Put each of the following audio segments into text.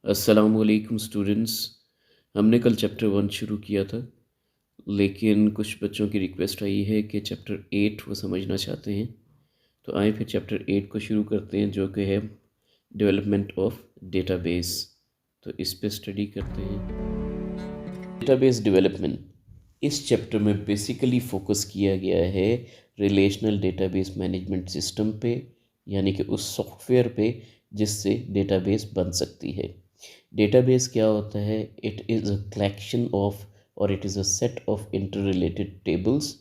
अस्सलामुअलैकुम स्टूडेंट्स। हमने कल चैप्टर 1 शुरू किया था, लेकिन कुछ बच्चों की रिक्वेस्ट आई है कि चैप्टर 8 वो समझना चाहते हैं। तो आए फिर चैप्टर 8 को शुरू करते हैं, जो कि है डेवलपमेंट ऑफ डेटाबेस। तो इस पे स्टडी करते हैं। डेटाबेस डेवलपमेंट इस चैप्टर में बेसिकली फोकस किया गया है रिलेशनल डेटाबेस मैनेजमेंट सिस्टम पे, यानी कि उस सॉफ्टवेयर पे जिससे डेटाबेस बन सकती है। डेटाबेस क्या होता है? It is a collection of or it is a set of inter related tables,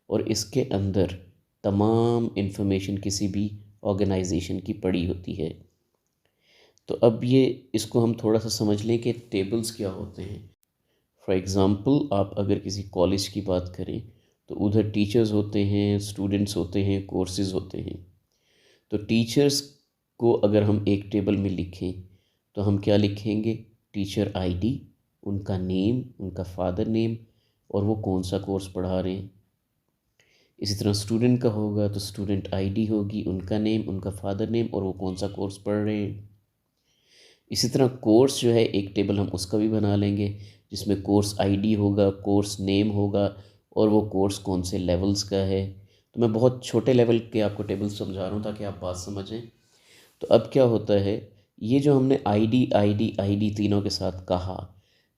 और इसके अंदर तमाम इंफॉर्मेशन किसी भी ऑर्गेनाइजेशन की पड़ी होती है। तो अब ये इसको हम थोड़ा सा समझ लें कि टेबल्स क्या होते हैं। फॉर एग्ज़ाम्पल, आप अगर किसी कॉलेज की बात करें तो उधर टीचर्स होते हैं, स्टूडेंट्स होते हैं, कोर्सेज होते हैं। तो टीचर्स को अगर हम एक टेबल में लिखें तो हम क्या लिखेंगे? टीचर आईडी, उनका नेम, उनका फादर नेम, और वो कौन सा कोर्स पढ़ा रहे हैं। इसी तरह स्टूडेंट का होगा तो स्टूडेंट आईडी होगी, उनका नेम, उनका फादर नेम, और वो कौन सा कोर्स पढ़ रहे हैं। इसी तरह कोर्स जो है, एक टेबल हम उसका भी बना लेंगे, जिसमें कोर्स आईडी होगा, कोर्स नेम होगा, और वो कोर्स कौन से लेवल्स का है। तो मैं बहुत छोटे लेवल के आपको टेबल समझा रहा हूँ ताकि आप बात समझें। तो अब क्या होता है, ये जो हमने आईडी आईडी आईडी तीनों के साथ कहा,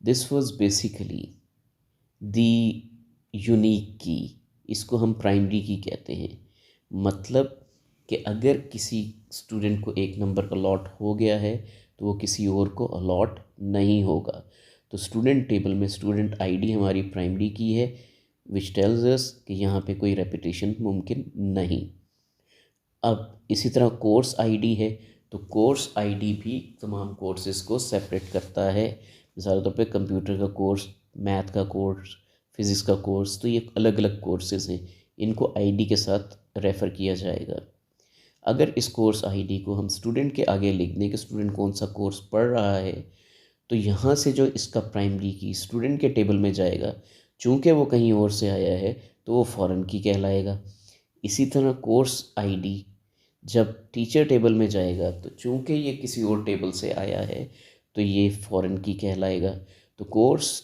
this was basically the unique की। इसको हम प्राइमरी की कहते हैं। मतलब कि अगर किसी स्टूडेंट को एक नंबर अलॉट हो गया है तो वो किसी और को अलॉट नहीं होगा। तो स्टूडेंट टेबल में स्टूडेंट आईडी हमारी प्राइमरी की है, विच टेल्स अस कि यहाँ पे कोई रेपिटेशन मुमकिन नहीं। अब इसी तरह कोर्स आईडी है, तो कोर्स आईडी भी तमाम कोर्सेज़ को सेपरेट करता है। मिसाल तौर पे कंप्यूटर का कोर्स, मैथ का कोर्स, फिज़िक्स का कोर्स, तो ये अलग अलग कोर्सेज़ हैं, इनको आईडी के साथ रेफ़र किया जाएगा। अगर इस कोर्स आईडी को हम स्टूडेंट के आगे लिख दें कि स्टूडेंट कौन सा कोर्स पढ़ रहा है, तो यहाँ से जो इसका प्राइमरी की स्टूडेंट के टेबल में जाएगा, चूँकि वो कहीं और से आया है तो वो फ़ॉरेन की कहलाएगा। इसी तरह कोर्स आईडी जब टीचर टेबल में जाएगा तो चूँकि ये किसी और टेबल से आया है तो ये फ़ॉरेन की कहलाएगा। तो कोर्स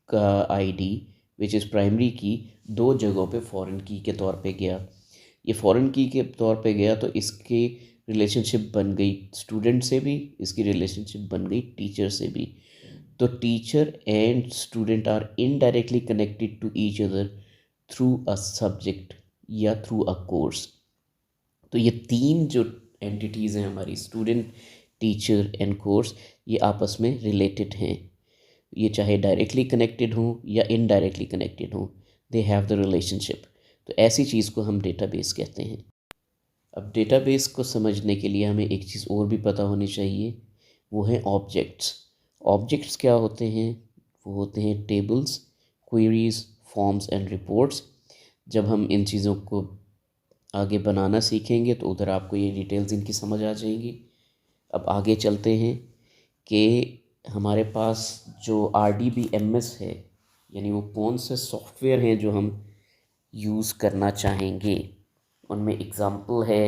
का आईडी विच इज़ प्राइमरी की दो जगहों पे फ़ॉरेन की के तौर पे गया। ये फ़ॉरेन की के तौर पे गया तो इसकी रिलेशनशिप बन गई स्टूडेंट से भी, इसकी रिलेशनशिप बन गई टीचर से भी। तो teacher and student are indirectly connected to each other through a subject या थ्रू अ कोर्स। तो ये तीन जो एंटिटीज़ हैं हमारी, स्टूडेंट, टीचर एंड कोर्स, ये आपस में रिलेटेड हैं। ये चाहे डायरेक्टली कनेक्टेड हों या इनडायरेक्टली कनेक्टेड हों, दे हैव द रिलेशनशिप। तो ऐसी चीज़ को हम डेटाबेस कहते हैं। अब डेटाबेस को समझने के लिए हमें एक चीज़ और भी पता होनी चाहिए, वो है ऑब्जेक्ट्स। ऑब्जेक्ट्स क्या होते हैं? वो होते हैं tables, queries, forms and reports. जब हम इन चीज़ों को आगे बनाना सीखेंगे तो उधर आपको ये डिटेल्स इनकी समझ आ जाएंगी। अब आगे चलते हैं कि हमारे पास जो RDBMS है, यानी वो कौन से सॉफ्टवेयर हैं जो हम यूज़ करना चाहेंगे। उनमें एग्ज़ाम्पल है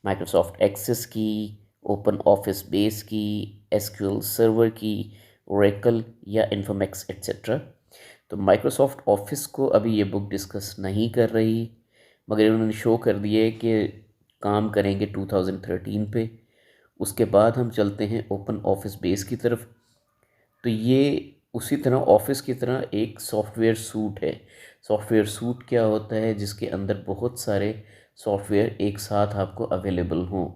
माइक्रोसॉफ्ट एक्सेस की, ओपन ऑफिस बेस की, एसक्यूएल सर्वर की, ओरेकल या इन्फॉर्मेक्स एट्सेट्रा। तो माइक्रोसॉफ्ट ऑफिस को अभी ये बुक डिस्कस नहीं कर रही, मगर उन्होंने शो कर दिए कि काम करेंगे 2013 पे। उसके बाद हम चलते हैं ओपन ऑफिस बेस की तरफ। तो ये उसी तरह ऑफिस की तरह एक सॉफ्टवेयर सूट है। सॉफ्टवेयर सूट क्या होता है? जिसके अंदर बहुत सारे सॉफ्टवेयर एक साथ आपको अवेलेबल हों,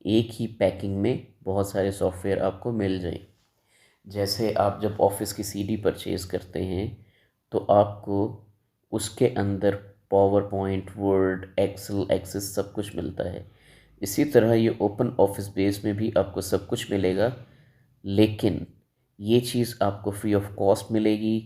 एक ही पैकिंग में बहुत सारे सॉफ्टवेयर आपको मिल जाएं। जैसे आप जब ऑफिस की CD परचेज़ करते हैं तो आपको उसके अंदर PowerPoint, word, excel, access सब कुछ मिलता है। इसी तरह ये ओपन ऑफिस बेस में भी आपको सब कुछ मिलेगा, लेकिन ये चीज़ आपको फ्री ऑफ कॉस्ट मिलेगी,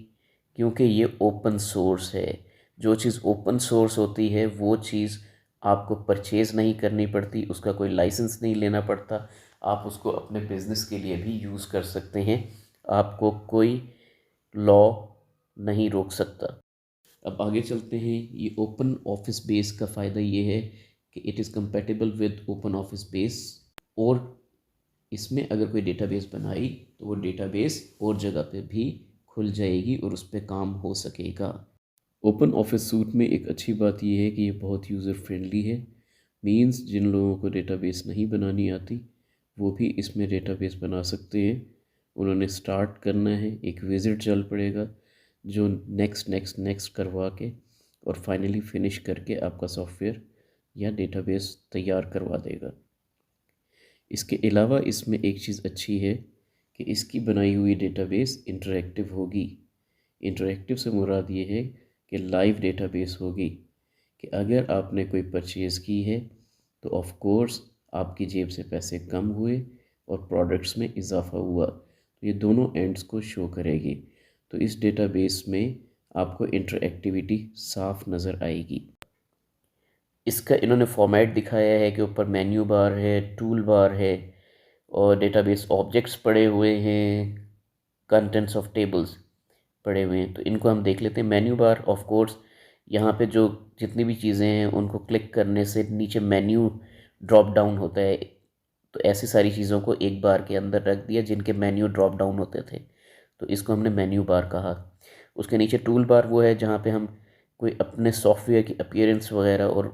क्योंकि ये ओपन सोर्स है। जो चीज़ ओपन सोर्स होती है वो चीज़ आपको परचेज़ नहीं करनी पड़ती, उसका कोई लाइसेंस नहीं लेना पड़ता, आप उसको अपने बिज़नेस के लिए भी यूज़ कर सकते हैं, आपको कोई लॉ नहीं रोक सकता। अब आगे चलते हैं। ये ओपन ऑफिस बेस का फ़ायदा ये है कि it is compatible with open office base और इसमें अगर कोई डेटाबेस बनाई तो वो डेटाबेस और जगह पे भी खुल जाएगी और उस पर काम हो सकेगा। ओपन ऑफिस सूट में एक अच्छी बात यह है कि ये बहुत यूज़र फ्रेंडली है। मींस जिन लोगों को डेटाबेस नहीं बनानी आती वो भी इसमें डेटाबेस बना सकते हैं। उन्होंने स्टार्ट करना है, एक विज़िट चल पड़ेगा जो नेक्स्ट नेक्स्ट नेक्स्ट करवा के और फाइनली फिनिश करके आपका सॉफ्टवेयर या डेटाबेस तैयार करवा देगा। इसके अलावा इसमें एक चीज़ अच्छी है कि इसकी बनाई हुई डेटाबेस इंटरैक्टिव होगी। इंटरैक्टिव से मुराद ये है कि लाइव डेटाबेस होगी, कि अगर आपने कोई परचेज़ की है तो ऑफ़ कोर्स आपकी जेब से पैसे कम हुए और प्रोडक्ट्स में इजाफ़ा हुआ, तो ये दोनों एंड्स को शो करेगी। तो इस डेटाबेस में आपको इंटरएक्टिविटी साफ नज़र आएगी। इसका इन्होंने फॉर्मेट दिखाया है कि ऊपर मेन्यू बार है, टूल बार है और डेटाबेस ऑब्जेक्ट्स पड़े हुए हैं, कंटेंट्स ऑफ टेबल्स पड़े हुए हैं। तो इनको हम देख लेते हैं। मेन्यू बार ऑफ कोर्स यहाँ पे जो जितनी भी चीज़ें हैं उनको क्लिक करने से नीचे मेन्यू ड्रॉप डाउन होता है। तो ऐसी सारी चीज़ों को एक बार के अंदर रख दिया जिनके मेन्यू ड्रॉप डाउन होते थे, तो इसको हमने मेन्यू बार कहा। उसके नीचे टूल बार वो है जहाँ पे हम कोई अपने सॉफ्टवेयर की अपीयरेंस वगैरह और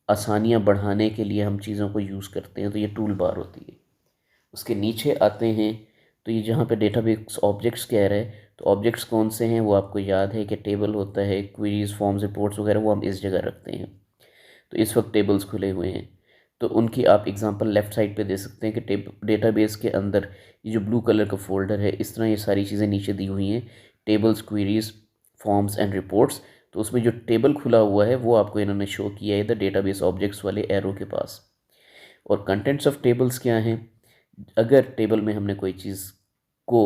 आसानियाँ बढ़ाने के लिए हम चीज़ों को यूज़ करते हैं, तो ये टूल बार होती है। उसके नीचे आते हैं तो ये जहाँ पे डेटाबेस ऑब्जेक्ट्स कह रहे हैं, तो ऑब्जेक्ट्स कौन से हैं वो आपको याद है कि टेबल होता है, क्वेरीज, फॉर्म्स, रिपोर्ट्स वगैरह वो हम इस जगह रखते हैं। तो इस वक्त टेबल्स खुले हुए हैं, तो उनकी आप एग्जांपल लेफ़्ट साइड पे दे सकते हैं कि डेटाबेस के अंदर ये जो ब्लू कलर का फोल्डर है, इस तरह ये सारी चीज़ें नीचे दी हुई हैं, tables, queries, forms and reports. तो उसमें जो टेबल खुला हुआ है वो आपको इन्होंने शो किया है इधर डेटाबेस ऑब्जेक्ट्स वाले एरो के पास। और कंटेंट्स ऑफ टेबल्स क्या हैं? अगर टेबल में हमने कोई चीज़ को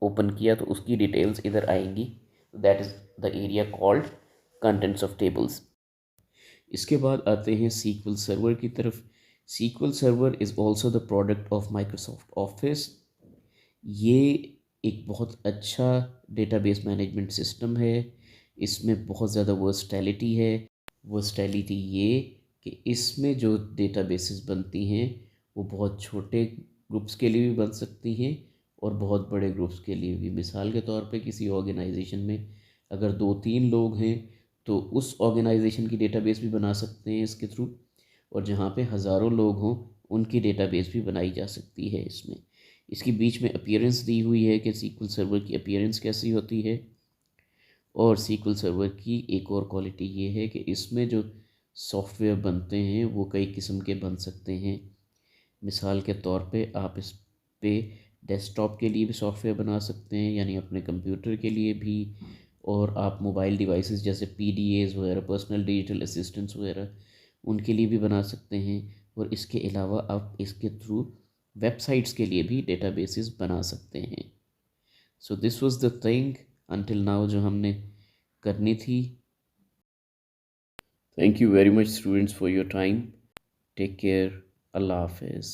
ओपन किया तो उसकी डिटेल्स इधर आएंगी। That is the area called contents of tables. इसके बाद आते हैं सीक्वल सर्वर की तरफ। SQL server is also the product of Microsoft office. ये एक बहुत अच्छा डेटाबेस मैनेजमेंट सिस्टम है। इसमें बहुत ज़्यादा वर्सटैलिटी है। वर्सटैलिटी ये कि इसमें जो डेटाबेसेस बनती हैं वो बहुत छोटे ग्रुप्स के लिए भी बन सकती हैं और बहुत बड़े ग्रुप्स के लिए भी। मिसाल के तौर पे किसी ऑर्गेनाइजेशन में अगर 2-3 लोग हैं तो उस ऑर्गेनाइजेशन की डेटाबेस भी बना सकते हैं इसके थ्रू, और जहाँ पे हज़ारों लोग हों उनकी डेटाबेस भी बनाई जा सकती है इसमें। इसकी बीच में अपीयरेंस दी हुई है कि सीक्वल सर्वर की अपीयरेंस कैसी होती है। और सीक्वल सर्वर की एक और क्वालिटी ये है कि इसमें जो सॉफ्टवेयर बनते हैं वो कई किस्म के बन सकते हैं। मिसाल के तौर पे आप इस पे डेस्कटॉप के लिए भी सॉफ्टवेयर बना सकते हैं, यानी अपने कंप्यूटर के लिए भी, और आप मोबाइल डिवाइसेस जैसे पीडीएस वगैरह, पर्सनल डिजिटल असिस्टेंट्स वगैरह, उनके लिए भी बना सकते हैं। और इसके अलावा आप इसके थ्रू वेबसाइट्स के लिए भी डेटाबेसेस बना सकते हैं। So this was the thing until now जो हमने करनी थी। Thank you very much students for your time. Take care. Allah हाफिज़।